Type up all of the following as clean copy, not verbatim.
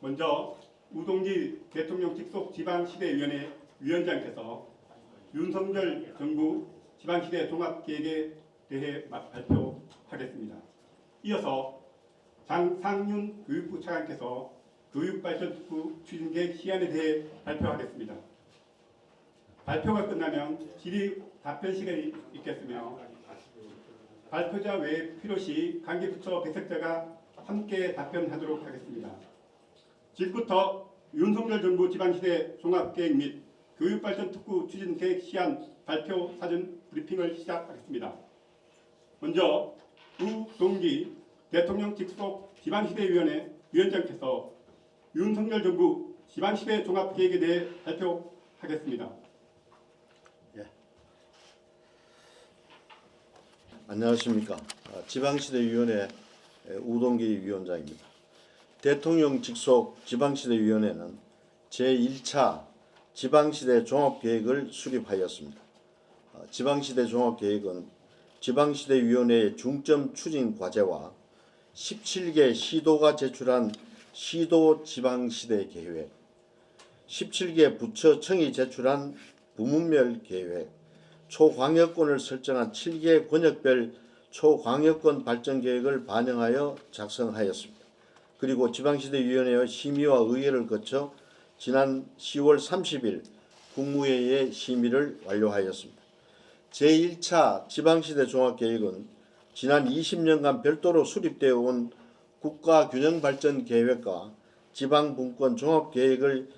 먼저 우동기 대통령 직속 지방시대위원회 위원장께서 윤석열 정부 지방시대 종합계획에 대해 발표하겠습니다. 이어서 장상윤 교육부 차관께서 교육발전특구 추진계획 시안에 대해 발표하겠습니다. 발표가 끝나면 질의 답변 시간이 있겠으며 발표자 외에 필요시 관계부처 배석자가 함께 답변하도록 하겠습니다. 지금부터 윤석열 정부 지방시대 종합계획 및 교육발전특구 추진계획 시안 발표 사전 브리핑을 시작하겠습니다. 먼저 우동기 대통령 직속 지방시대위원회 위원장께서 윤석열 정부 지방시대 종합계획에 대해 발표하겠습니다. 안녕하십니까. 지방시대위원회 우동기 위원장입니다. 대통령 직속 지방시대위원회는 제1차 지방시대 종합계획을 수립하였습니다. 지방시대 종합계획은 지방시대위원회의 중점 추진 과제와 17개 시도가 제출한 시도 지방시대 계획, 17개 부처청이 제출한 부문별 계획, 초광역권을 설정한 7개 권역별 초광역권 발전 계획을 반영하여 작성하였습니다. 그리고 지방시대위원회의 심의와 의회를 거쳐 지난 10월 30일 국무회의의 심의를 완료하였습니다. 제1차 지방시대 종합계획은 지난 20년간 별도로 수립되어 온 국가균형발전계획과 지방분권 종합계획을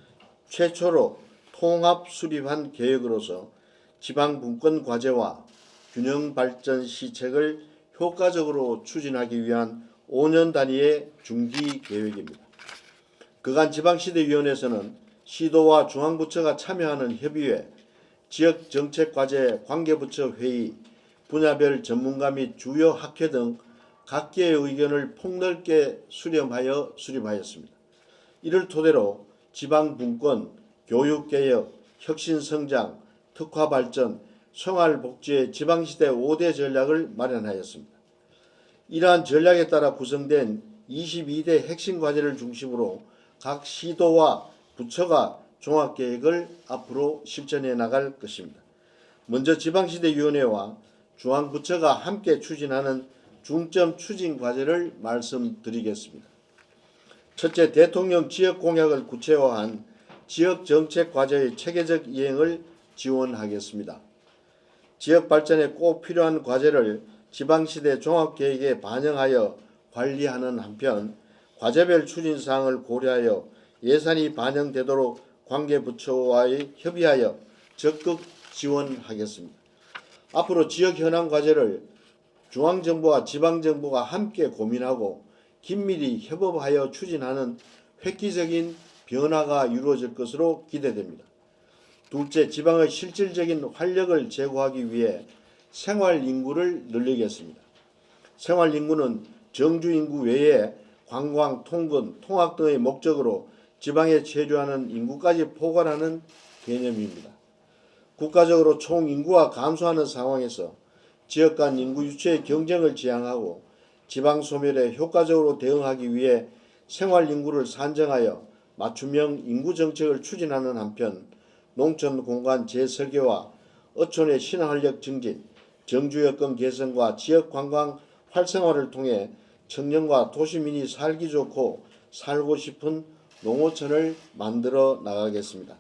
최초로 통합 수립한 계획으로서 지방분권 과제와 균형발전 시책을 효과적으로 추진하기 위한 5년 단위의 중기계획입니다. 그간 지방시대위원회에서는 시도와 중앙부처가 참여하는 협의회, 지역정책과제 관계부처 회의, 분야별 전문가 및 주요 학회 등 각계의 의견을 폭넓게 수렴하여 수립하였습니다. 이를 토대로 지방분권, 교육개혁, 혁신성장, 특화발전, 생활복지의 지방시대 5대 전략을 마련하였습니다. 이러한 전략에 따라 구성된 22대 핵심 과제를 중심으로 각 시도와 부처가 종합계획을 앞으로 실천해 나갈 것입니다. 먼저 지방시대위원회와 중앙부처가 함께 추진하는 중점 추진 과제를 말씀드리겠습니다. 첫째, 대통령 지역공약을 구체화한 지역정책과제의 체계적 이행을 지원하겠습니다. 지역발전에 꼭 필요한 과제를 지방시대 종합계획에 반영하여 관리하는 한편 과제별 추진사항을 고려하여 예산이 반영되도록 관계부처와의 협의하여 적극 지원하겠습니다. 앞으로 지역 현안 과제를 중앙정부와 지방정부가 함께 고민하고 긴밀히 협업하여 추진하는 획기적인 변화가 이루어질 것으로 기대됩니다. 둘째, 지방의 실질적인 활력을 제고하기 위해 생활인구를 늘리겠습니다. 생활인구는 정주인구 외에 관광, 통근, 통학 등의 목적으로 지방에 체류하는 인구까지 포괄하는 개념입니다. 국가적으로 총인구가 감소하는 상황에서 지역 간 인구 유치의 경쟁을 지향하고 지방 소멸에 효과적으로 대응하기 위해 생활인구를 산정하여 맞춤형 인구정책을 추진하는 한편 농촌 공간 재설계와 어촌의 신활력 증진, 정주 여건 개선과 지역 관광 활성화를 통해 청년과 도시민이 살기 좋고 살고 싶은 농어촌을 만들어 나가겠습니다.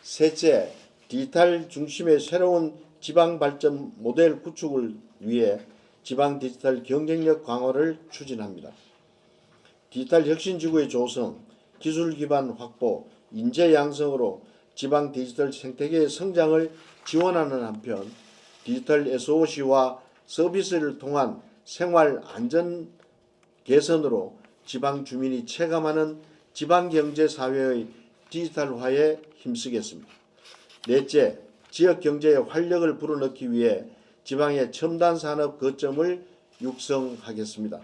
셋째, 디지털 중심의 새로운 지방발전 모델 구축을 위해 지방 디지털 경쟁력 강화를 추진합니다. 디지털 혁신지구의 조성, 기술 기반 확보, 인재 양성으로 지방 디지털 생태계의 성장을 지원하는 한편 디지털 SOC와 서비스를 통한 생활 안전 개선으로 지방 주민이 체감하는 지방경제사회의 디지털화에 힘쓰겠습니다. 넷째, 지역경제의 활력을 불어넣기 위해 지방의 첨단산업 거점을 육성하겠습니다.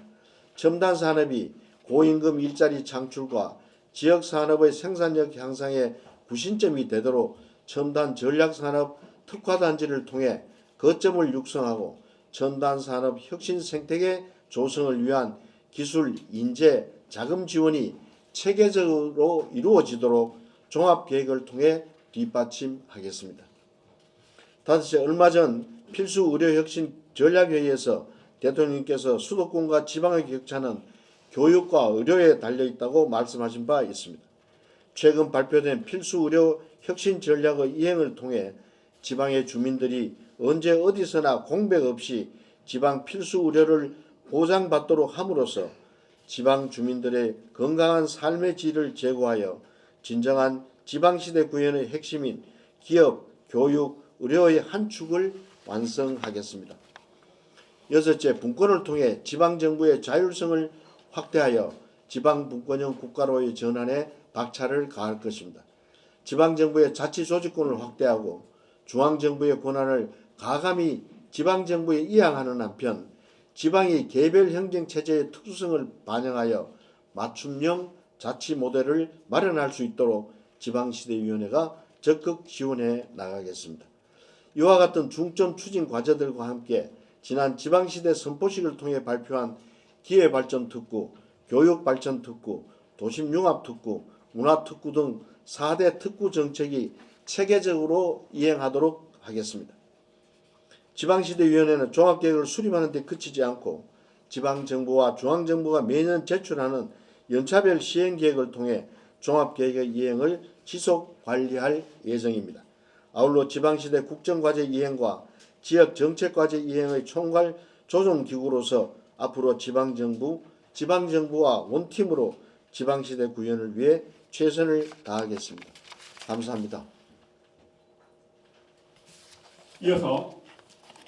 첨단산업이 고임금 일자리 창출과 지역산업의 생산력 향상의 구심점이 되도록 첨단 전략산업 특화단지를 통해 거점을 육성하고 첨단산업 혁신 생태계 조성을 위한 기술, 인재, 자금 지원이 체계적으로 이루어지도록 종합계획을 통해 뒷받침하겠습니다. 다섯째, 얼마 전 필수의료혁신 전략회의에서 대통령께서 수도권과 지방의 격차는 교육과 의료에 달려있다고 말씀하신 바 있습니다. 최근 발표된 필수의료혁신 전략의 이행을 통해 지방의 주민들이 언제 어디서나 공백 없이 지방 필수의료를 보장받도록 함으로써 지방 주민들의 건강한 삶의 질을 제고하여 진정한 지방시대 구현의 핵심인 기업, 교육, 의료의 한 축을 완성하겠습니다. 여섯째, 분권을 통해 지방정부의 자율성을 확대하여 지방분권형 국가로의 전환에 박차를 가할 것입니다. 지방정부의 자치조직권을 확대하고 중앙정부의 권한을 가감히 지방정부에 이양하는 한편 지방이 개별 행정체제의 특수성을 반영하여 맞춤형 자치 모델을 마련할 수 있도록 지방시대위원회가 적극 지원해 나가겠습니다. 이와 같은 중점 추진 과제들과 함께 지난 지방시대 선포식을 통해 발표한 기회발전특구, 교육발전특구, 도심융합특구, 문화특구 등 4대 특구 정책이 체계적으로 이행하도록 하겠습니다. 지방시대위원회는 종합계획을 수립하는 데 그치지 않고 지방정부와 중앙정부가 매년 제출하는 연차별 시행계획을 통해 종합계획의 이행을 지속 관리할 예정입니다. 아울러 지방시대 국정과제 이행과 지역정책과제 이행의 총괄 조정기구로서 앞으로 지방정부와 원팀으로 지방시대 구현을 위해 최선을 다하겠습니다. 감사합니다. 이어서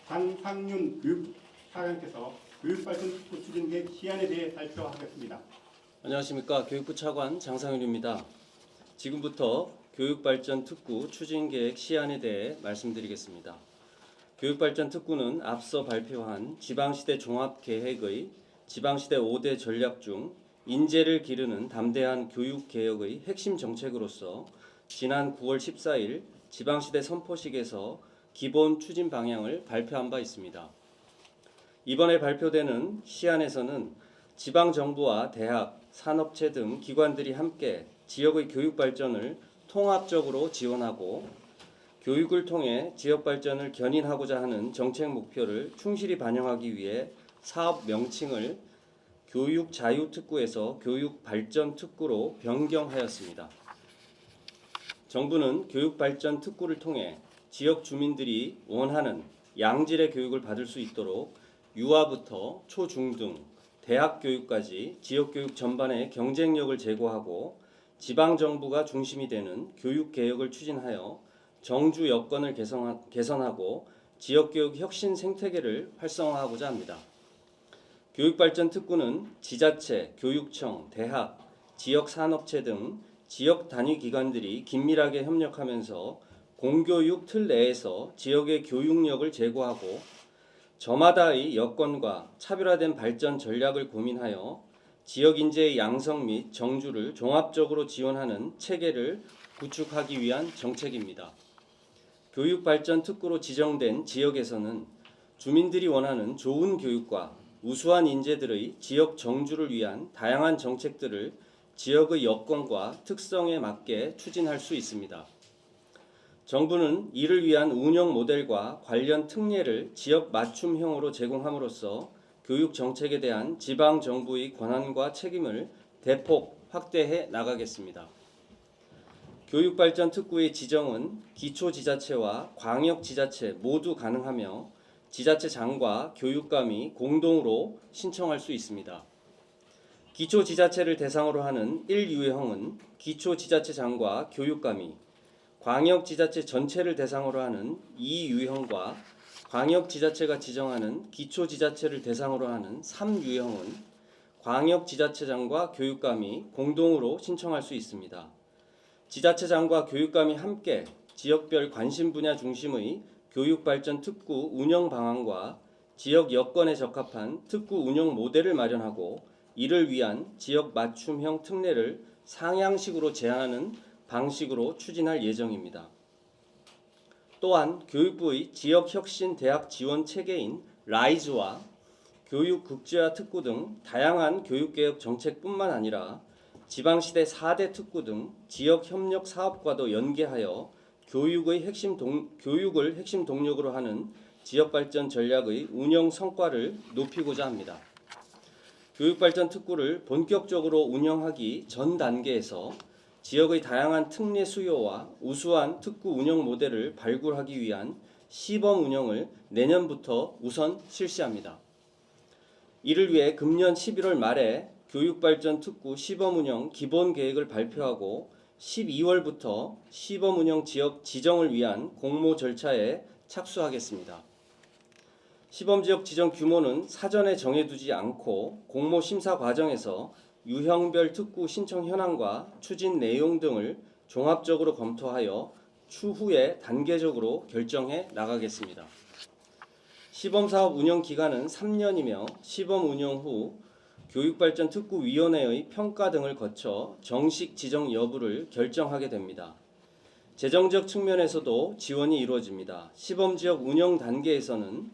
강상윤 교육차관께서 교육발전특구 추진계획 시안에 대해 발표하겠습니다. 안녕하십니까. 교육부 차관 장상윤입니다. 지금부터 교육발전특구 추진계획 시안에 대해 말씀드리겠습니다. 교육발전특구는 앞서 발표한 지방시대 종합계획의 지방시대 5대 전략 중 인재를 기르는 담대한 교육개혁의 핵심 정책으로서 지난 9월 14일 지방시대 선포식에서 기본 추진 방향을 발표한 바 있습니다. 이번에 발표되는 시안에서는 지방정부와 대학, 산업체 등 기관들이 함께 지역의 교육 발전을 통합적으로 지원하고 교육을 통해 지역 발전을 견인하고자 하는 정책 목표를 충실히 반영하기 위해 사업 명칭을 교육자유특구에서 교육발전특구로 변경하였습니다. 정부는 교육발전특구를 통해 지역 주민들이 원하는 양질의 교육을 받을 수 있도록 유아부터 초중등, 대학 교육까지 지역교육 전반의 경쟁력을 제고하고 지방정부가 중심이 되는 교육개혁을 추진하여 정주 여건을 개선하고 지역교육 혁신 생태계를 활성화하고자 합니다. 교육발전특구는 지자체, 교육청, 대학, 지역산업체 등 지역 단위 기관들이 긴밀하게 협력하면서 공교육 틀 내에서 지역의 교육력을 제고하고 저마다의 여건과 차별화된 발전 전략을 고민하여 지역 인재의 양성 및 정주를 종합적으로 지원하는 체계를 구축하기 위한 정책입니다. 교육발전특구로 지정된 지역에서는 주민들이 원하는 좋은 교육과 우수한 인재들의 지역 정주를 위한 다양한 정책들을 지역의 여건과 특성에 맞게 추진할 수 있습니다. 정부는 이를 위한 운영 모델과 관련 특례를 지역 맞춤형으로 제공함으로써 교육 정책에 대한 지방 정부의 권한과 책임을 대폭 확대해 나가겠습니다. 교육발전특구의 지정은 기초지자체와 광역지자체 모두 가능하며 지자체장과 교육감이 공동으로 신청할 수 있습니다. 기초지자체를 대상으로 하는 1유형은 기초지자체장과 교육감이, 광역지자체 전체를 대상으로 하는 2유형과 광역지자체가 지정하는 기초지자체를 대상으로 하는 3유형은 광역지자체장과 교육감이 공동으로 신청할 수 있습니다. 지자체장과 교육감이 함께 지역별 관심 분야 중심의 교육발전 특구 운영 방안과 지역 여건에 적합한 특구 운영 모델을 마련하고 이를 위한 지역 맞춤형 특례를 상향식으로 제한하는 방식으로 추진할 예정입니다. 또한 교육부의 지역혁신 대학 지원 체계인 라이즈와 교육국제화 특구 등 다양한 교육개혁 정책뿐만 아니라 지방시대 4대 특구 등 지역협력 사업과도 연계하여 교육을 핵심 동력으로 하는 지역발전 전략의 운영 성과를 높이고자 합니다. 교육발전 특구를 본격적으로 운영하기 전 단계에서 지역의 다양한 특례 수요와 우수한 특구 운영 모델을 발굴하기 위한 시범 운영을 내년부터 우선 실시합니다. 이를 위해 금년 11월 말에 교육발전 특구 시범 운영 기본 계획을 발표하고 12월부터 시범 운영 지역 지정을 위한 공모 절차에 착수하겠습니다. 시범 지역 지정 규모는 사전에 정해두지 않고 공모 심사 과정에서 유형별 특구 신청 현황과 추진 내용 등을 종합적으로 검토하여 추후에 단계적으로 결정해 나가겠습니다. 시범사업 운영 기간은 3년이며 시범 운영 후 교육발전특구위원회의 평가 등을 거쳐 정식 지정 여부를 결정하게 됩니다. 재정적 측면에서도 지원이 이루어집니다. 시범지역 운영 단계에서는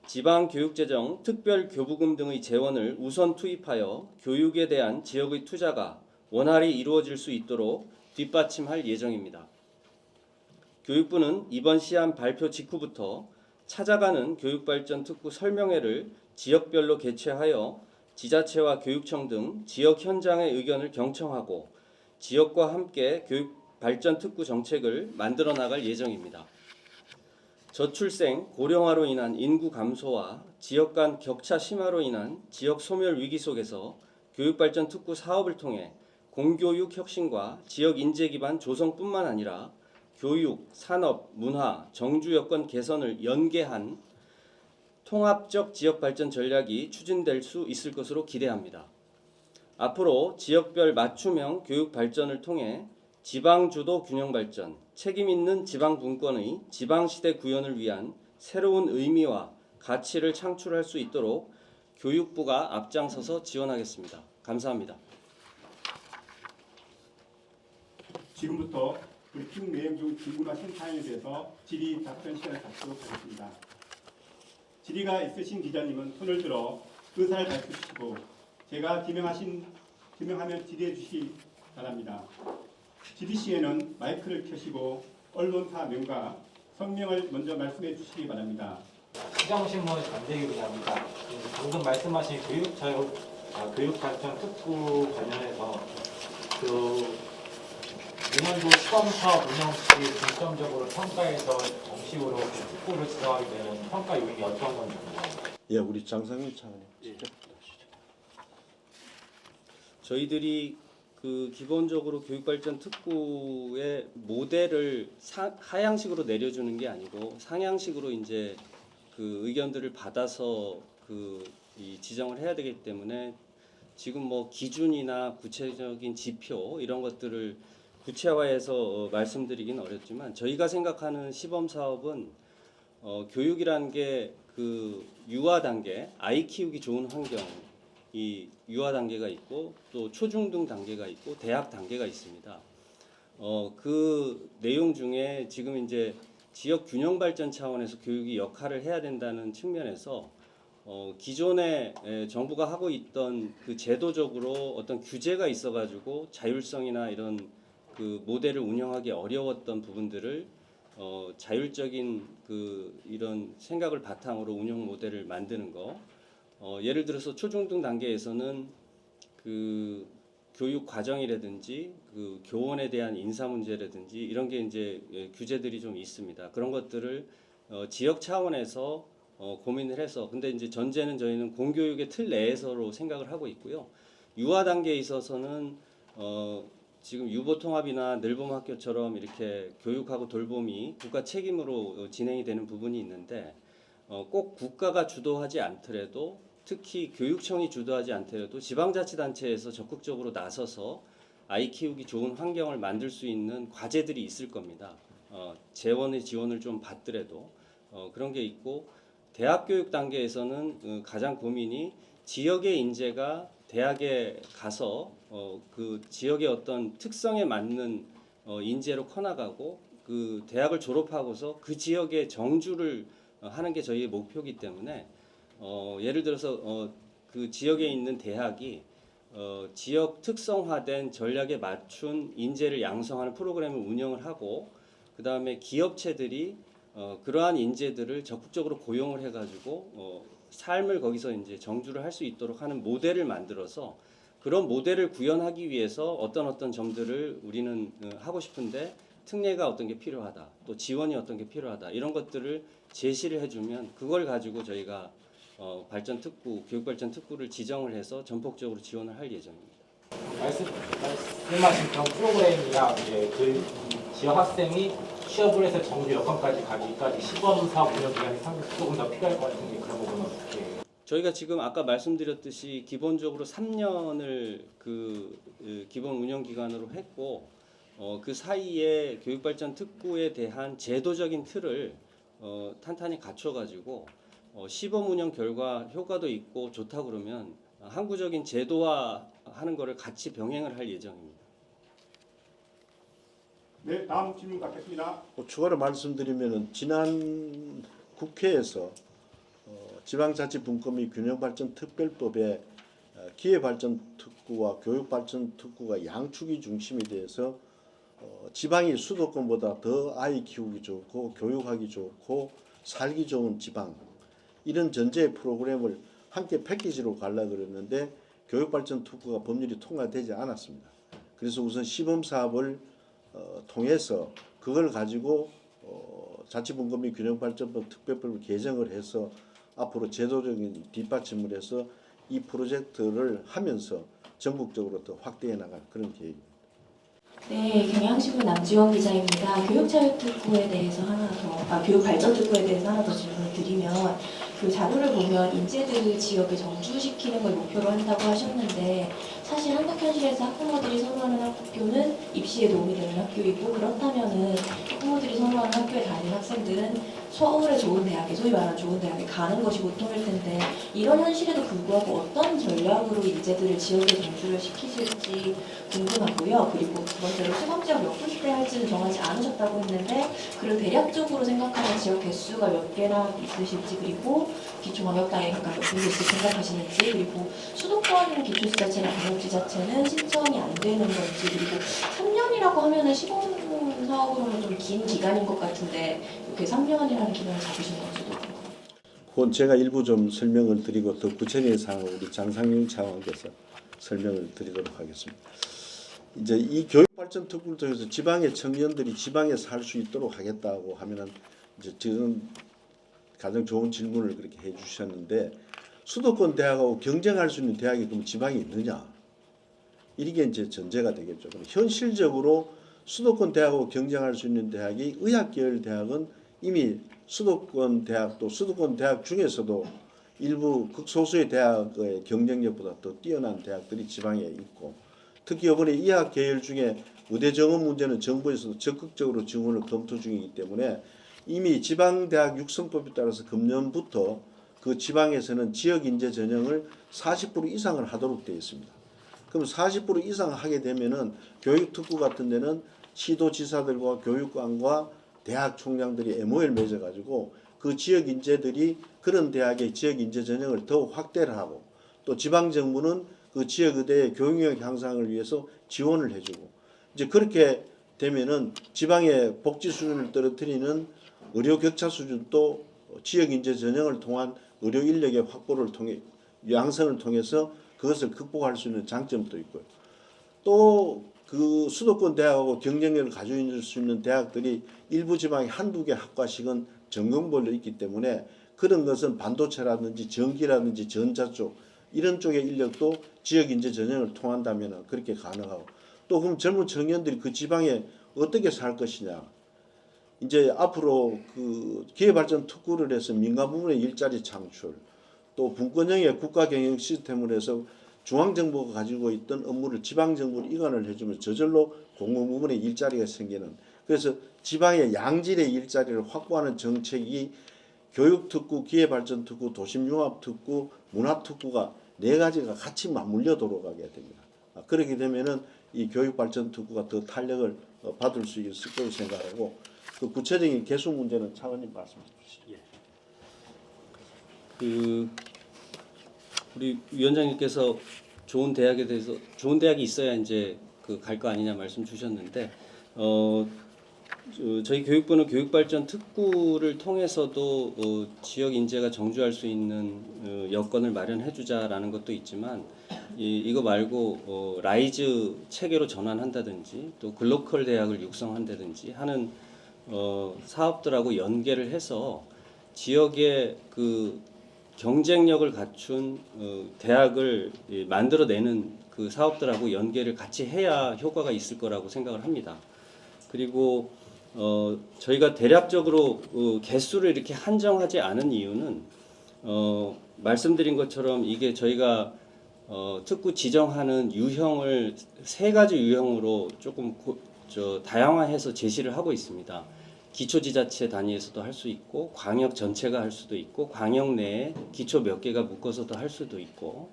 지방교육재정, 특별교부금 등의 재원을 우선 투입하여 교육에 대한 지역의 투자가 원활히 이루어질 수 있도록 뒷받침할 예정입니다. 교육부는 이번 시안 발표 직후부터 찾아가는 교육발전 특구 설명회를 지역별로 개최하여 지자체와 교육청 등 지역 현장의 의견을 경청하고 지역과 함께 교육발전 특구 정책을 만들어 나갈 예정입니다. 저출생, 고령화로 인한 인구 감소와 지역 간 격차 심화로 인한 지역 소멸 위기 속에서 교육발전 특구 사업을 통해 공교육 혁신과 지역 인재 기반 조성뿐만 아니라 교육, 산업, 문화, 정주 여건 개선을 연계한 통합적 지역 발전 전략이 추진될 수 있을 것으로 기대합니다. 앞으로 지역별 맞춤형 교육 발전을 통해 지방주도 균형 발전, 책임 있는 지방분권의 지방시대 구현을 위한 새로운 의미와 가치를 창출할 수 있도록 교육부가 앞장서서 지원하겠습니다. 감사합니다. 지금부터 브리핑 내용 중 궁금하신 사항에 대해서 질의 답변 시간을 갖도록 하겠습니다. 질의가 있으신 기자님은 손을 들어 의사를 밝혀주시고 제가 지명하면 질의해 주시기 바랍니다. 질의 시에는 마이크를 켜시고 언론사 명과 성명을 먼저 말씀해 주시기 바랍니다. 시정신문 안대기 기자입니다. 방금 말씀하신 교육발전 특구 관련해서 내년도 시범사업 운영 시 중점적으로 평가해서 정식으로 특구를 지정하게 되는 평가 요인이 어떤 건지 궁금합니다. 예, 우리 장상민 차관님. 저희들이 기본적으로 교육발전 특구의 모델을 하향식으로 내려주는 게 아니고 상향식으로 이제 의견들을 받아서 이 지정을 해야 되기 때문에 지금 뭐 기준이나 구체적인 지표 이런 것들을 구체화해서 말씀드리긴 어렵지만 저희가 생각하는 시범 사업은 교육이라는 게 유아 단계, 아이 키우기 좋은 환경 이 유아 단계가 있고 또 초중등 단계가 있고 대학 단계가 있습니다. 그 내용 중에 지금 이제 지역 균형 발전 차원에서 교육이 역할을 해야 된다는 측면에서 기존에 정부가 하고 있던 제도적으로 어떤 규제가 있어가지고 자율성이나 이런 모델을 운영하기 어려웠던 부분들을 자율적인 이런 생각을 바탕으로 운영 모델을 만드는 거. 예를 들어서 초중등 단계에서는 교육 과정이라든지 교원에 대한 인사 문제라든지 이런 게 이제 규제들이 좀 있습니다. 그런 것들을 지역 차원에서 고민을 해서 근데 이제 전제는 저희는 공교육의 틀 내에서로 생각을 하고 있고요. 유아 단계에 있어서는 지금 유보통합이나 늘봄학교처럼 이렇게 교육하고 돌봄이 국가 책임으로 진행이 되는 부분이 있는데 꼭 국가가 주도하지 않더라도 특히 교육청이 주도하지 않더라도 지방자치단체에서 적극적으로 나서서 아이 키우기 좋은 환경을 만들 수 있는 과제들이 있을 겁니다. 재원의 지원을 좀 받더라도 그런 게 있고 대학 교육 단계에서는 가장 고민이 지역의 인재가 대학에 가서 그 지역의 어떤 특성에 맞는 인재로 커나가고 그 대학을 졸업하고서 그 지역의 정주를 하는 게 저희의 목표이기 때문에 예를 들어서 그 지역에 있는 대학이 지역 특성화된 전략에 맞춘 인재를 양성하는 프로그램을 운영을 하고 그 다음에 기업체들이 그러한 인재들을 적극적으로 고용을 해가지고 삶을 거기서 이제 정주를 할 수 있도록 하는 모델을 만들어서 그런 모델을 구현하기 위해서 어떤 점들을 우리는 하고 싶은데 특례가 어떤 게 필요하다, 또 지원이 어떤 게 필요하다 이런 것들을 제시를 해주면 그걸 가지고 저희가 교육발전 특구를 지정을 해서 전폭적으로 지원을 할 예정입니다. 말씀하신 그런 프로그램이나 이제 그 지역 학생이 취업을 해서 정규 여건까지 가기까지 시범 사업 운영 기간이 상당히 조금 더 필요할 것 같은데 그런 부분은 어떻게? 저희가 지금 아까 말씀드렸듯이 기본적으로 3년을 기본 운영 기간으로 했고 그 사이에 교육발전 특구에 대한 제도적인 틀을 탄탄히 갖춰가지고 시범 운영 결과 효과도 있고 좋다 그러면 항구적인 제도화하는 것을 같이 병행을 할 예정입니다. 네, 다음 질문 받겠습니다. 추가로 말씀드리면은 지난 국회에서 지방자치분권및 균형발전특별법에 기회발전특구와 교육발전특구가 양축이 중심이 돼서 지방이 수도권보다 더 아이 키우기 좋고 교육하기 좋고 살기 좋은 지방 이런 전제의 프로그램을 함께 패키지로 가려고 그랬는데 교육발전특구가 법률이 통과되지 않았습니다. 그래서 우선 시범사업을 통해서 그걸 가지고 자치분권 및 균형발전법 특별법을 개정을 해서 앞으로 제도적인 뒷받침을 해서 이 프로젝트를 하면서 전국적으로 더 확대해 나갈 그런 계획입니다. 네, 경향신문 남지원 기자입니다. 교육자유특구에 대해서 교육발전특구에 대해서 하나 더 질문을 드리면 그 자료를 보면 인재들을 지역에 정주시키는 걸 목표로 한다고 하셨는데 사실 한국현실에서 학부모들이 선호하는 학교는 입시에 도움이 되는 학교이고 그렇다면은 학부모들이 선호하는 학교에 다니는 학생들은 서울의 좋은 대학에 소위 말하는 좋은 대학에 가는 것이 보통일 텐데 이런 현실에도 불구하고 어떤 전략으로 인재들을 지역에 정주를 시키실지 궁금하고요. 그리고 두 번째로 시범지역 몇 군데 할지는 정하지 않으셨다고 했는데 그리고 대략적으로 생각하는 지역 개수가 몇 개나 있으실지 그리고 기초방역단위가 몇 군데 있을 생각하시는지 그리고 수도권 기초지자체나 방역지자체는 신청이 안 되는 건지 그리고 3년이라고 하면은 시범 사업으로는 좀 긴 기간인 것 같은데 이렇게 3년이라는 기간을 잡으신 건지도 궁금합니다. 그건 제가 일부 좀 설명을 드리고 더 구체적인 사항을 우리 장상용 차관께서 설명을 드리도록 하겠습니다. 이제 이 교육발전특구를 통해서 지방의 청년들이 지방에 살 수 있도록 하겠다고 하면은 이제 지금 가장 좋은 질문을 그렇게 해주셨는데 수도권 대학하고 경쟁할 수 있는 대학이 그럼 지방에 있느냐? 이게 이제 전제가 되겠죠. 그럼 현실적으로 수도권 대학하고 경쟁할 수 있는 대학이 의학계열 대학은 이미 수도권 대학 또 수도권 대학 중에서도 일부 극소수의 대학의 경쟁력보다 더 뛰어난 대학들이 지방에 있고 특히 이번에 의학 계열 중에 의대 정원 문제는 정부에서도 적극적으로 지원을 검토 중이기 때문에 이미 지방대학 육성법에 따라서 금년부터 그 지방에서는 지역 인재 전형을 40% 이상을 하도록 되어 있습니다. 그럼 40% 이상 하게 되면은 교육특구 같은 데는 시도지사들과 교육관과 대학 총장들이 MOU를 맺어가지고 그 지역 인재들이 그런 대학의 지역 인재 전형을 더욱 확대를 하고 또 지방정부는 그 지역 의대의 교육력 향상을 위해서 지원을 해주고 이제 그렇게 되면은 지방의 복지 수준을 떨어뜨리는 의료 격차 수준도 지역 인재 전형을 통한 의료 인력의 확보를 통해 양성을 통해서 그것을 극복할 수 있는 장점도 있고요. 또 그 수도권 대학하고 경쟁력을 가지고 수 있는 대학들이 일부 지방에 한두 개 학과씩은 전공별로 있기 때문에 그런 것은 반도체라든지 전기라든지 전자 쪽 이런 쪽의 인력도 지역 인재 전형을 통한다면 그렇게 가능하고 또 그럼 젊은 청년들이 그 지방에 어떻게 살 것이냐. 이제 앞으로 그 기회발전 특구를 해서 민간 부문의 일자리 창출 또 분권형의 국가 경영 시스템을 해서 중앙정부가 가지고 있던 업무를 지방정부로 이관을 해주면 저절로 공공부문의 일자리가 생기는 그래서 지방의 양질의 일자리를 확보하는 정책이 교육특구, 기회발전특구, 도심융합특구, 문화특구가 네 가지가 같이 맞물려 돌아가게 됩니다. 그렇게 되면은 이 교육발전특구가 더 탄력을 받을 수 있을 거라고 생각하고 그 구체적인 개수 문제는 차관님 말씀해 주시죠. 우리 위원장님께서 좋은 대학에 대해서 좋은 대학이 있어야 이제 그 갈 거 아니냐 말씀 주셨는데 저희 교육부는 교육발전 특구를 통해서도 지역 인재가 정주할 수 있는 여건을 마련해 주자라는 것도 있지만 이거 말고 라이즈 체계로 전환한다든지 또 글로컬 대학을 육성한다든지 하는 사업들하고 연계를 해서 지역의 그 경쟁력을 갖춘 대학을 만들어내는 그 사업들하고 연계를 같이 해야 효과가 있을 거라고 생각을 합니다. 그리고 저희가 대략적으로 개수를 이렇게 한정하지 않은 이유는 말씀드린 것처럼 이게 저희가 특구 지정하는 유형을 3가지 유형으로 조금 다양화해서 제시를 하고 있습니다. 기초지자체 단위에서도 할 수 있고 광역 전체가 할 수도 있고 광역 내에 기초 몇 개가 묶어서도 할 수도 있고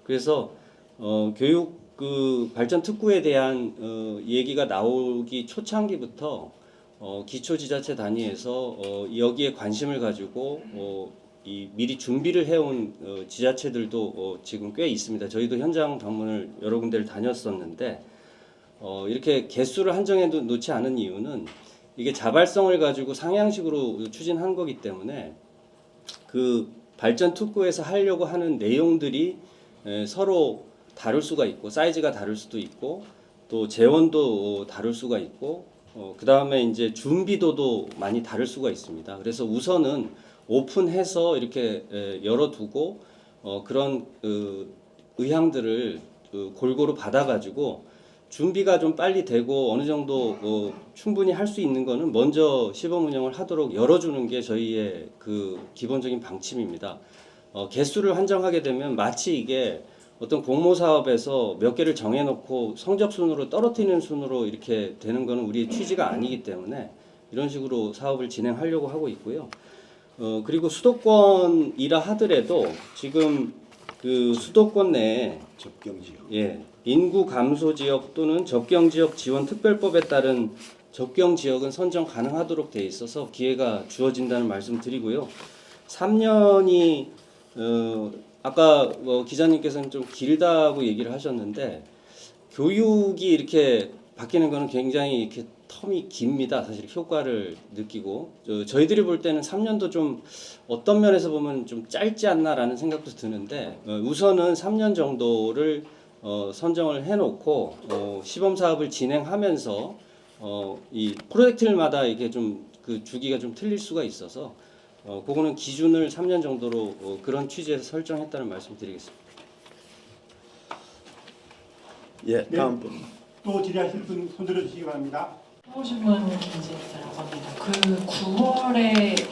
그래서 교육 그 발전 특구에 대한 얘기가 나오기 초창기부터 기초지자체 단위에서 여기에 관심을 가지고 미리 준비를 해온 지자체들도 지금 꽤 있습니다. 저희도 현장 방문을 여러 군데를 다녔었는데 이렇게 개수를 한정해 놓지 않은 이유는 이게 자발성을 가지고 상향식으로 추진한 거기 때문에 그 발전 특구에서 하려고 하는 내용들이 서로 다를 수가 있고 사이즈가 다를 수도 있고 또 재원도 다를 수가 있고 그 다음에 이제 준비도도 많이 다를 수가 있습니다. 그래서 우선은 오픈해서 이렇게 열어두고 그런 의향들을 골고루 받아가지고 준비가 좀 빨리 되고 어느 정도 충분히 할 수 있는 거는 먼저 시범 운영을 하도록 열어주는 게 저희의 그 기본적인 방침입니다. 개수를 한정하게 되면 마치 이게 어떤 공모 사업에서 몇 개를 정해놓고 성적 순으로 떨어뜨리는 순으로 이렇게 되는 거는 우리의 취지가 아니기 때문에 이런 식으로 사업을 진행하려고 하고 있고요. 그리고 수도권이라 하더라도 지금 그 수도권 내에 접경 지역. 인구 감소 지역 또는 접경 지역 지원 특별법에 따른 접경 지역은 선정 가능하도록 돼 있어서 기회가 주어진다는 말씀 드리고요. 3년이 아까 기자님께서는 좀 길다고 얘기를 하셨는데 교육이 이렇게 바뀌는 거는 굉장히 이렇게 텀이 깁니다. 사실 효과를 느끼고 저희들이 볼 때는 3년도 좀 어떤 면에서 보면 좀 짧지 않나라는 생각도 드는데 우선은 3년 정도를 선정을 해놓고 시범 사업을 진행하면서 이 프로젝트마다 이게 좀 그 주기가 좀 틀릴 수가 있어서 그거는 기준을 3년 정도로 그런 취지에서 설정했다는 말씀드리겠습니다. 예, 다음 분. 또 질의하실 분 손들어 주시기 바랍니다. 신문 김지혜라고 합니다. 그 9월에는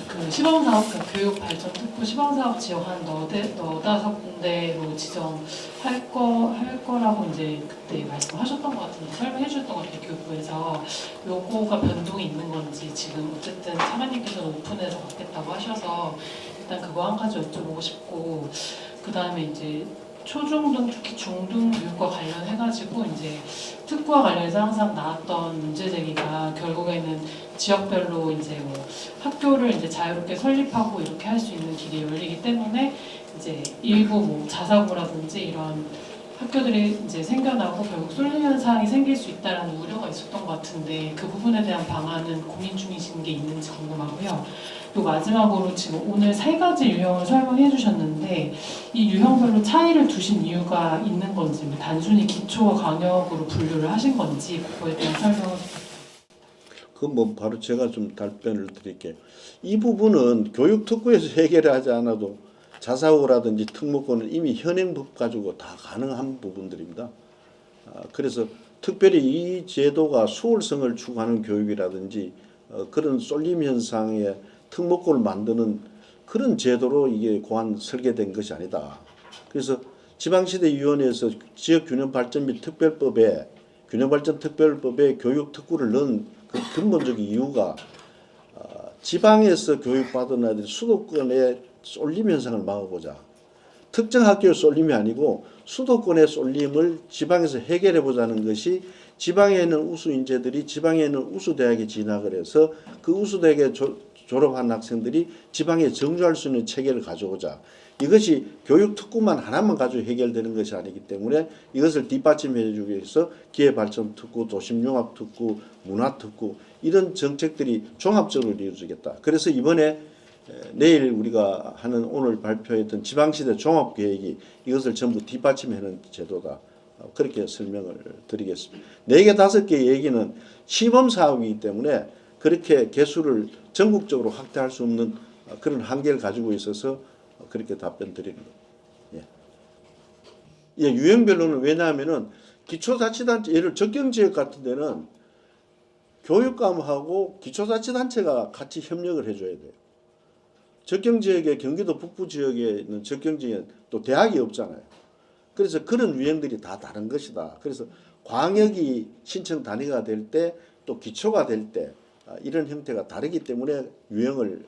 그 시범사업, 그 교육발전특구 시범사업 지역 한 너다섯 군데로 지정할 거라고 이제 그때 말씀하셨던 것 같은데 설명해 주셨던 것 같아요. 교육부에서 요거가 변동이 있는 건지 지금 어쨌든 차관님께서는 오픈해서 받겠다고 하셔서 일단 그거 한 가지 여쭤보고 싶고 그 다음에 이제 초중등 특히 중등 교육과 관련해가지고 이제 특구와 관련해서 항상 나왔던 문제 제기가 결국에는 지역별로 이제 뭐 학교를 이제 자유롭게 설립하고 이렇게 할 수 있는 길이 열리기 때문에 이제 일부 뭐 자사고라든지 이런 학교들이 이제 생겨나고 결국 쏠림 현상이 생길 수 있다라는 우려가 있었던 것 같은데 그 부분에 대한 방안은 고민 중이신 게 있는지 궁금하고요. 또 마지막으로 지금 오늘 3가지 유형을 설명해 주셨는데 이 유형별로 차이를 두신 이유가 있는 건지 뭐 단순히 기초와 강역으로 분류를 하신 건지 그거에 대한 설명을 부탁드립니다. 그건 뭐 바로 제가 좀 답변을 드릴게요. 이 부분은 교육 특구에서 해결을 하지 않아도 자사고라든지 특목고는 이미 현행법 가지고 다 가능한 부분들입니다. 그래서 특별히 이 제도가 수월성을 추구하는 교육이라든지 그런 쏠림 현상의 특목고를 만드는 그런 제도로 이게 고안 설계된 것이 아니다. 그래서 지방시대위원회에서 지역균형발전 및 특별법에 균형발전특별법에 교육특구를 넣은 그 근본적인 이유가 지방에서 교육받은 아이들이 수도권의 쏠림 현상을 막아보자. 특정 학교의 쏠림이 아니고 수도권의 쏠림을 지방에서 해결해 보자는 것이 지방에 있는 우수 인재들이 지방에 있는 우수 대학에 진학을 해서 그 우수 대학에 졸업한 학생들이 지방에 정주할 수 있는 체계를 가져오자. 이것이 교육 특구만 하나만 가지고 해결되는 것이 아니기 때문에 이것을 뒷받침해 주기 위해서 기회발전 특구, 도심융합 특구, 문화 특구 이런 정책들이 종합적으로 이루어지겠다. 그래서 이번에 내일 우리가 하는 오늘 발표했던 지방시대 종합계획이 이것을 전부 뒷받침하는 제도다. 그렇게 설명을 드리겠습니다. 4개, 5개 얘기는 시범사업이기 때문에 그렇게 개수를 전국적으로 확대할 수 없는 그런 한계를 가지고 있어서 그렇게 답변 드리는 거예요. 예, 유형별로는 왜냐하면은 기초자치단체, 예를 적경지역 같은 데는 교육감하고 기초자치단체가 같이 협력을 해줘야 돼요. 적경지역에 경기도 북부 지역에 있는 적경지역에 또 대학이 없잖아요. 그래서 그런 유형들이 다 다른 것이다. 그래서 광역이 신청 단위가 될 때 또 기초가 될 때 이런 형태가 다르기 때문에 유형을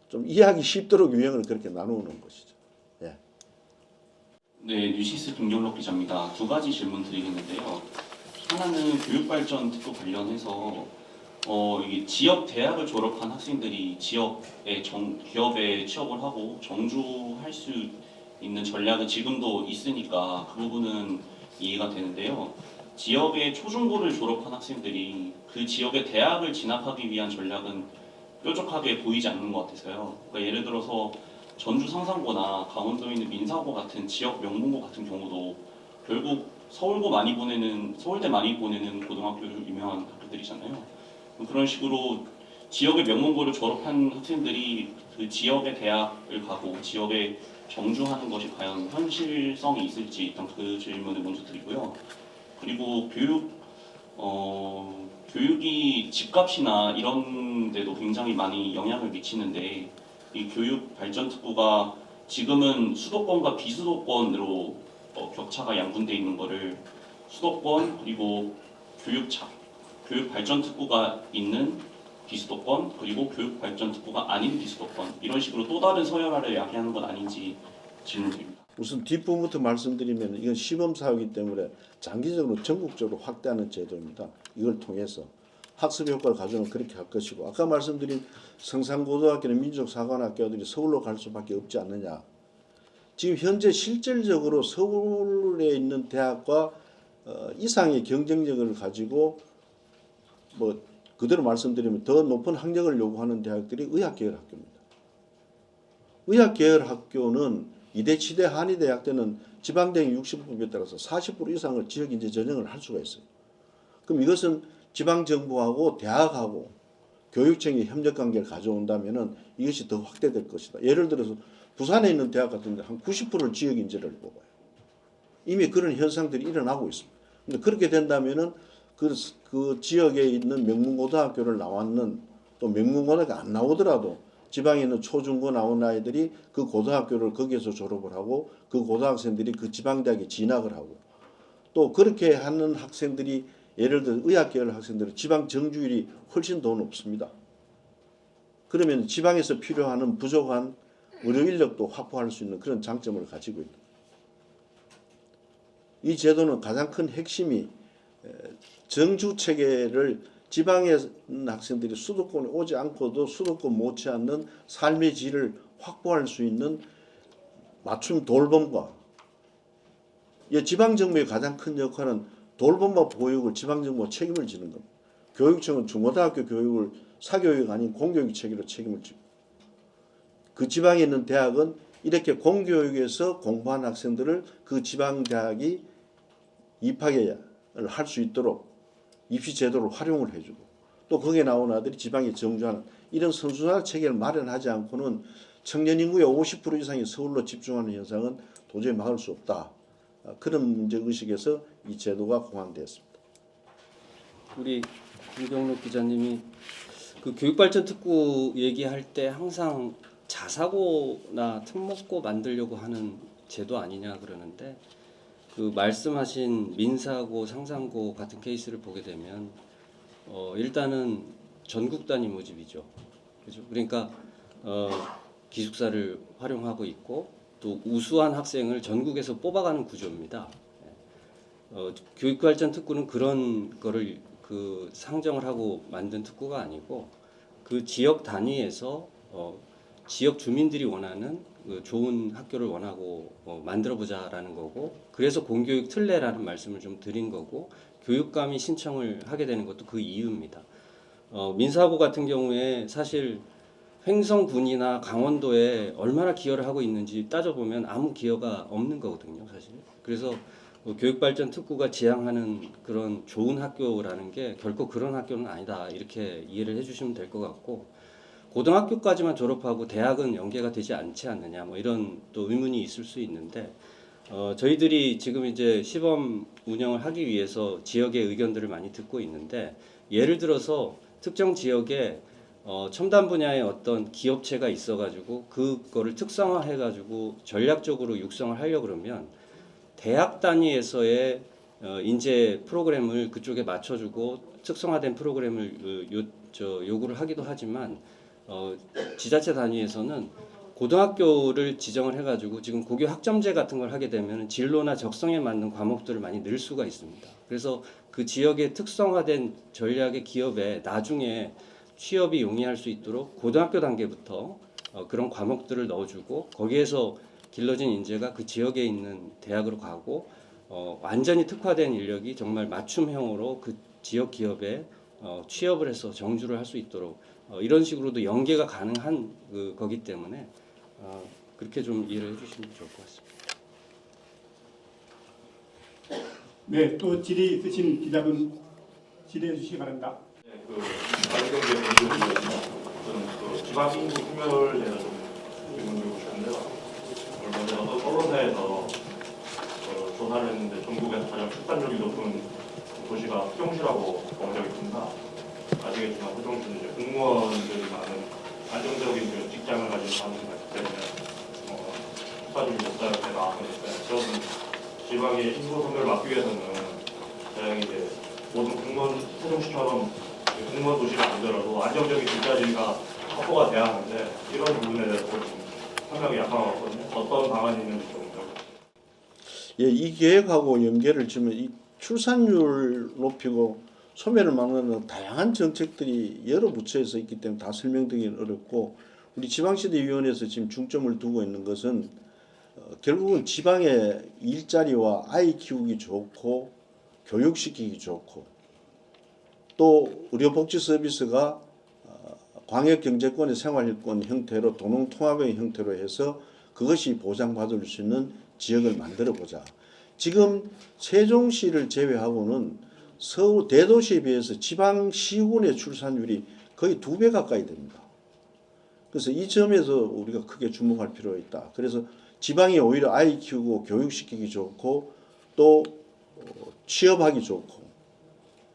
좀 이해하기 쉽도록 유형을 그렇게 나누는 것이죠. 예. 네, 뉴시스 김경록 기자입니다. 2가지 질문 드리겠는데요. 하나는 교육발전 특구 관련해서 이게 지역 대학을 졸업한 학생들이 지역의 기업에 취업을 하고 정주할 수 있는 전략은 지금도 있으니까 그 부분은 이해가 되는데요. 지역의 초중고를 졸업한 학생들이 그 지역의 대학을 진학하기 위한 전략은 뾰족하게 보이지 않는 것 같아서요. 그러니까 예를 들어서 전주 상산고나 강원도에 있는 민사고 같은 지역 명문고 같은 경우도 결국 서울대 많이 보내는 고등학교를 유명한 학교들이잖아요. 그런 식으로 지역의 명문고를 졸업한 학생들이 그 지역의 대학을 가고 지역에 정주하는 것이 과연 현실성이 있을지 일단 그 질문을 먼저 드리고요. 그리고 교육이 집값이나 이런 데도 굉장히 많이 영향을 미치는데 이 교육 발전 특구가 지금은 수도권과 비수도권으로 격차가 양분돼 있는 거를 수도권 그리고 교육 발전 특구가 있는 비수도권 그리고 교육 발전 특구가 아닌 비수도권 이런 식으로 또 다른 서열화를 야기하는 건 아닌지 질문드립니다. 우선 뒷부분부터 말씀드리면 이건 시범사업이기 때문에 장기적으로 전국적으로 확대하는 제도입니다. 이걸 통해서 학습 효과를 가져오면 그렇게 할 것이고 아까 말씀드린 성산고등학교는 민족사관학교들이 서울로 갈 수밖에 없지 않느냐. 지금 현재 실질적으로 서울에 있는 대학과 이상의 경쟁력을 가지고 뭐 그대로 말씀드리면 더 높은 학력을 요구하는 대학들이 의학계열 학교입니다. 의학계열 학교는 이대, 치대, 한의대학 때는 지방대학 60%에 따라서 40% 이상을 지역인재 전형을 할 수가 있어요. 그럼 이것은 지방정부하고 대학하고 교육청이 협력관계를 가져온다면 이것이 더 확대될 것이다. 예를 들어서 부산에 있는 대학 같은 데 한 90%를 지역인재를 뽑아요. 이미 그런 현상들이 일어나고 있습니다. 근데 그렇게 된다면 그 지역에 있는 명문고등학교를 나왔는 또 명문고등학교 안 나오더라도 지방에 있는 초중고 나온 아이들이 그 고등학교를 거기에서 졸업을 하고 그 고등학생들이 그 지방대학에 진학을 하고 또 그렇게 하는 학생들이 예를 들어 의학계열 학생들은 지방 정주율이 훨씬 더 높습니다. 그러면 지방에서 필요한 부족한 의료 인력도 확보할 수 있는 그런 장점을 가지고 있다. 이 제도는 가장 큰 핵심이 정주 체계를 지방에 있는 학생들이 수도권에 오지 않고도 수도권 못지않는 삶의 질을 확보할 수 있는 맞춤 돌봄과 지방정부의 가장 큰 역할은 돌봄과 보육을 지방정부가 책임을 지는 겁니다. 교육청은 중고등학교 교육을 사교육 아닌 공교육 체계로 책임을 지고 그 지방에 있는 대학은 이렇게 공교육에서 공부한 학생들을 그 지방대학이 입학을 할 수 있도록 입시 제도를 활용을 해주고 또 거기에 나온 아들이 지방에 정주하는 이런 선순환 체계를 마련하지 않고는 청년 인구의 50% 이상이 서울로 집중하는 현상은 도저히 막을 수 없다. 그런 문제 의식에서 이 제도가 공항되었습니다. 우리 김경록 기자님이 그 교육발전 특구 얘기할 때 항상 자사고나 특목고 만들려고 하는 제도 아니냐 그러는데 그 말씀하신 민사고, 상산고 같은 케이스를 보게 되면 일단은 전국 단위 모집이죠. 그죠? 그러니까 기숙사를 활용하고 있고 또 우수한 학생을 전국에서 뽑아가는 구조입니다. 교육발전 특구는 그런 거를 그 상정을 하고 만든 특구가 아니고 그 지역 단위에서 지역 주민들이 원하는 그 좋은 학교를 원하고 만들어보자라는 거고, 그래서 공교육 틀레라는 말씀을 좀 드린 거고, 교육감이 신청을 하게 되는 것도 그 이유입니다. 민사고 같은 경우에 사실 횡성군이나 강원도에 얼마나 기여를 하고 있는지 따져보면 아무 기여가 없는 거거든요, 사실. 그래서 교육발전 특구가 지향하는 그런 좋은 학교라는 게 결코 그런 학교는 아니다, 이렇게 이해를 해주시면 될 것 같고, 고등학교까지만 졸업하고 대학은 연계가 되지 않지 않느냐, 뭐 이런 또 의문이 있을 수 있는데, 저희들이 지금 이제 시범 운영을 하기 위해서 지역의 의견들을 많이 듣고 있는데, 예를 들어서 특정 지역에 첨단 분야의 어떤 기업체가 있어가지고 그거를 특성화해가지고 전략적으로 육성을 하려고 그러면 대학 단위에서의 인재 프로그램을 그쪽에 맞춰주고 특성화된 프로그램을 요구를 하기도 하지만, 지자체 단위에서는 고등학교를 지정을 해가지고 지금 고교 학점제 같은 걸 하게 되면 진로나 적성에 맞는 과목들을 많이 늘 수가 있습니다. 그래서 그 지역의 특성화된 전략의 기업에 나중에 취업이 용이할 수 있도록 고등학교 단계부터 그런 과목들을 넣어주고, 거기에서 길러진 인재가 그 지역에 있는 대학으로 가고, 완전히 특화된 인력이 정말 맞춤형으로 그 지역 기업에 취업을 해서 정주를 할 수 있도록 이런 식으로도 연계가 가능한 거기 때문에 그렇게 좀 이해를 해주시면 좋을 것 같습니다. 네, 또 질의 있으신 기자분 질의해 주시기 바랍니다. 네, 가정경제 공부입니다. 저는 그 지방인구 소멸에 대해서 좀 질문드리고 싶은데요. 얼마 전에 어떤 언론사에서 조사를 했는데 전국에서 가장 출산율이 높은 도시가 세종시라고 검색이 있습니다. 아시겠지만 세종시는 이제 공무원들이 많은 안정적인 그 직장을 가진 사람들이 많기 때문에 출산율이 높다는 게 나왔는데, 저는 지방의 인구 소멸을 막기 위해서는 다양히 이제 모든 공무원 세종시처럼 공무원 도시가 아니더라도 안정적인 일자리가 확보가 돼야 하는데, 이런 부분에 대해서 좀 생각이 약한 것 같거든요. 어떤 방안이 있는지 좀. 예, 이 계획하고 연계를 지면 이 출산율 높이고 소멸을 막는 다양한 정책들이 여러 부처에서 있기 때문에 다 설명드리기는 어렵고, 우리 지방시대위원회에서 지금 중점을 두고 있는 것은 결국은 지방의 일자리와 아이 키우기 좋고 교육시키기 좋고, 또 의료복지 서비스가 광역경제권의 생활권 형태로 도농통합의 형태로 해서 그것이 보장받을 수 있는 지역을 만들어 보자. 지금 세종시를 제외하고는 서울 대도시에 비해서 지방시군의 출산율이 거의 2배 가까이 됩니다. 그래서 이 점에서 우리가 크게 주목할 필요가 있다. 그래서 지방이 오히려 아이 키우고 교육시키기 좋고 또 취업하기 좋고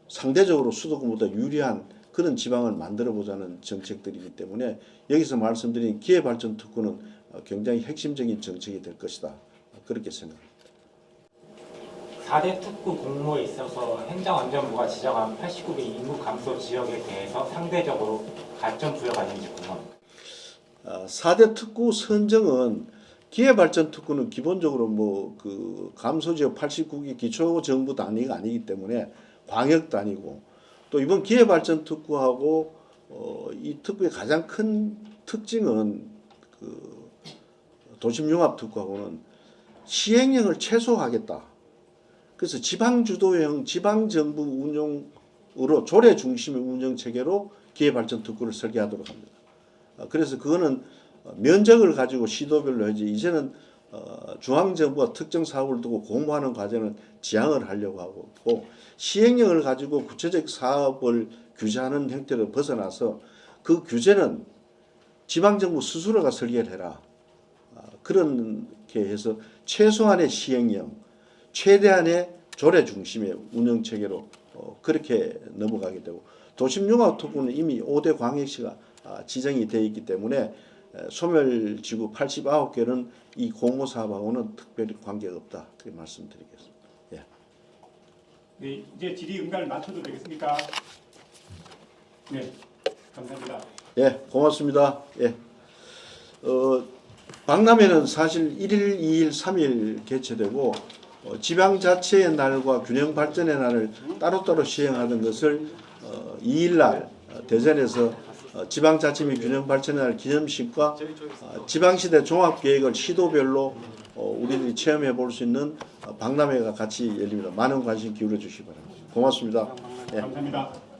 상대적으로 수도권보다 유리한 그런 지방을 만들어보자는 정책들이기 때문에 여기서 말씀드린 기회발전 특구는 굉장히 핵심적인 정책이 될 것이다. 그렇게 생각합니다. 4대 특구 공모에 있어서 행정안전부가 지정한 89개 인구 감소 지역에 대해서 상대적으로 가점 부여가 있는지 궁금합니다. 4대 특구 선정은 기회발전 특구는 기본적으로 그 감소지역 89개 기초정부 단위가 아니기 때문에 광역 단위고, 또 이번 기회발전 특구하고 이 특구의 가장 큰 특징은 그 도심융합 특구하고는 시행령을 최소화하겠다. 그래서 지방주도형 지방정부 운용으로 조례 중심의 운영 체계로 기회발전 특구를 설계하도록 합니다. 그래서 그거는 면적을 가지고 시도별로 하지, 이제는 중앙정부가 특정 사업을 두고 공모하는 과정을 지향을 하려고 하고 있고, 시행령을 가지고 구체적 사업을 규제하는 형태로 벗어나서 그 규제는 지방정부 스스로가 설계를 해라. 그렇게 해서 최소한의 시행령, 최대한의 조례 중심의 운영체계로 그렇게 넘어가게 되고, 도심융합 특구는 이미 5대 광역시가 지정이 되어 있기 때문에 소멸지구 89개는 이 공모사업하고는 특별히 관계가 없다. 그렇게 말씀드리겠습니다. 예. 네, 이제 질의 응답을 마쳐도 되겠습니까? 네, 감사합니다. 예, 고맙습니다. 예. 박람회는 사실 1일, 2일, 3일 개최되고 지방자치의 날과 균형발전의 날을 따로따로 시행하던 것을 2일날 대전에서 지방자치 및 균형발전의 날 기념식과 지방시대 종합계획을 시도별로 우리들이 체험해 볼 수 있는 박람회가 같이 열립니다. 많은 관심 기울여 주시기 바랍니다. 고맙습니다. 예. 감사합니다.